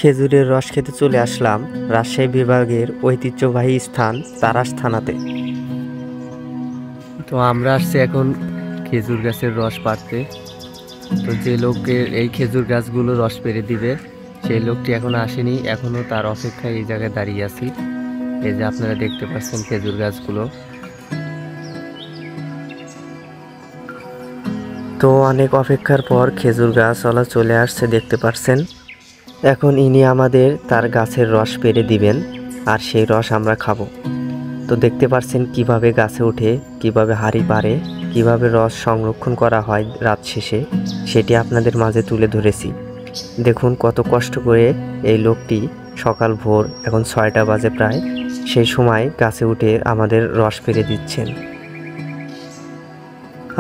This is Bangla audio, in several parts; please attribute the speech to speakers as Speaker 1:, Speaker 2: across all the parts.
Speaker 1: খেজুরের রস খেতে চলে আসলাম রাজশাহী বিভাগের ঐতিহ্যবাহী স্থান তারাস থানাতে। তো আমরা আসছি এখন খেজুর গাছের রস পাড়তে। তো যে লোকের এই খেজুর গাছগুলো রস পেরে দিবে সেই লোকটি এখনো আসেনি, এখনো তার অপেক্ষায় এই জায়গায় দাঁড়িয়ে আছি। এই যে আপনারা দেখতে পাচ্ছেন খেজুর গাছগুলো। তো অনেক অপেক্ষার পর খেজুর গাছওয়ালা চলে আসছে, দেখতে পাচ্ছেন। এখন ইনি আমাদের তার গাছের রস পেরে দিবেন আর সেই রস আমরা খাবো। তো দেখতে পাচ্ছেন কিভাবে গাছে ওঠে, কিভাবে হাঁড়ি পারে, কিভাবে রস সংরক্ষণ করা হয় রাত শেষে, সেটি আপনাদের মাঝে তুলে ধরেছি। দেখুন কত কষ্ট করে এই লোকটি সকাল ভোর, এখন 6টা বাজে প্রায়, সেই সময় গাছে উঠে আমাদের রস পেরে দিচ্ছেন।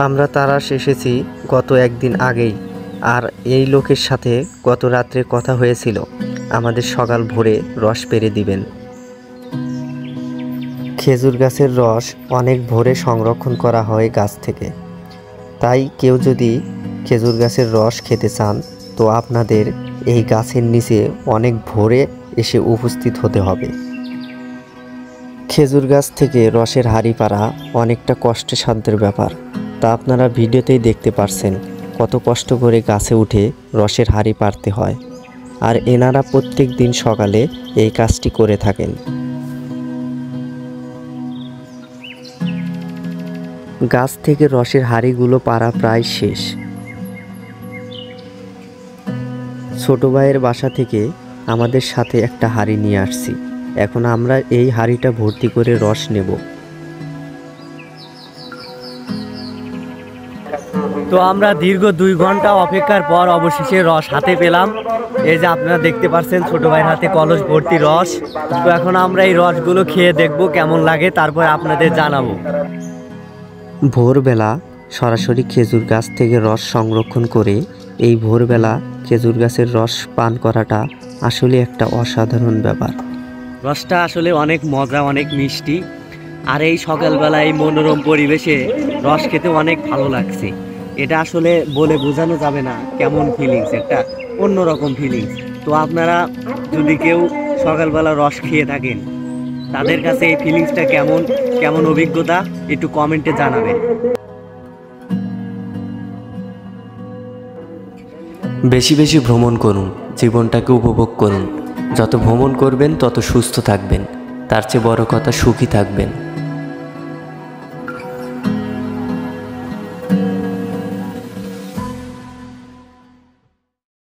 Speaker 1: আমরা তারাস এসেছি গত একদিন আগেই, আর এই লোকের সাথে গত রাত্রে কথা হয়েছিল আমাদের সকাল ভোরে রস পেরে দিবেন। খেজুর গাছের রস অনেক ভোরে সংরক্ষণ করা হয় গাছ থেকে, তাই কেউ যদি খেজুর গাছের রস খেতে চান তো আপনাদের এই গাছের নিচে অনেক ভোরে এসে উপস্থিত হতে হবে। খেজুর গাছ থেকে রসের হাঁড়ি পাড়া অনেকটা কষ্টসাধ্যের ব্যাপার, তা আপনারা ভিডিওতেই দেখতে পারছেন কত কষ্ট করে গাছে উঠে রসের হাঁড়ি পাড়তে হয়। আর এনারা প্রত্যেক দিন সকালে এই কাজটি করে থাকেন। গাছ থেকে রসের হাঁড়িগুলো পাড়া প্রায় শেষ। ছোট ভাইয়ের বাসা থেকে আমাদের সাথে একটা হাঁড়ি নিয়ে আসছি, এখন আমরা এই হাঁড়িটা ভর্তি করে রস নেব। তো আমরা দীর্ঘ 2 ঘন্টা অপেক্ষার পর অবশেষে রস হাতে পেলাম। এই যে আপনারা দেখতে পাচ্ছেন ছোট ভাইয়ের হাতে কলস ভর্তি রস। তো এখন আমরা এই রসগুলো খেয়ে দেখব কেমন লাগে, তারপর আপনাদের জানাবো। ভোরবেলা সরাসরি খেজুর গাছ থেকে রস সংরক্ষণ করে এই ভোরবেলা খেজুর গাছের রস পান করাটা আসলে একটা অসাধারণ ব্যাপার। রসটা আসলে অনেক মজা, অনেক মিষ্টি। আর এই সকালবেলা এই মনোরম পরিবেশে রস খেতে অনেক ভালো লাগছে। এটা আসলে বলে বোঝানো যাবে না কেমন ফিলিংস, একটা অন্যরকম ফিলিংস। তো আপনারা যদি কেউ সকালবেলা রস খেয়ে থাকেন, তাদের কাছে এই ফিলিংসটা কেমন অভিজ্ঞতা একটু কমেন্টে জানাবেন। বেশি বেশি ভ্রমণ করুন, জীবনটাকে উপভোগ করুন। যত ভ্রমণ করবেন তত সুস্থ থাকবেন, তার চেয়ে বড় কথা সুখী থাকবেন।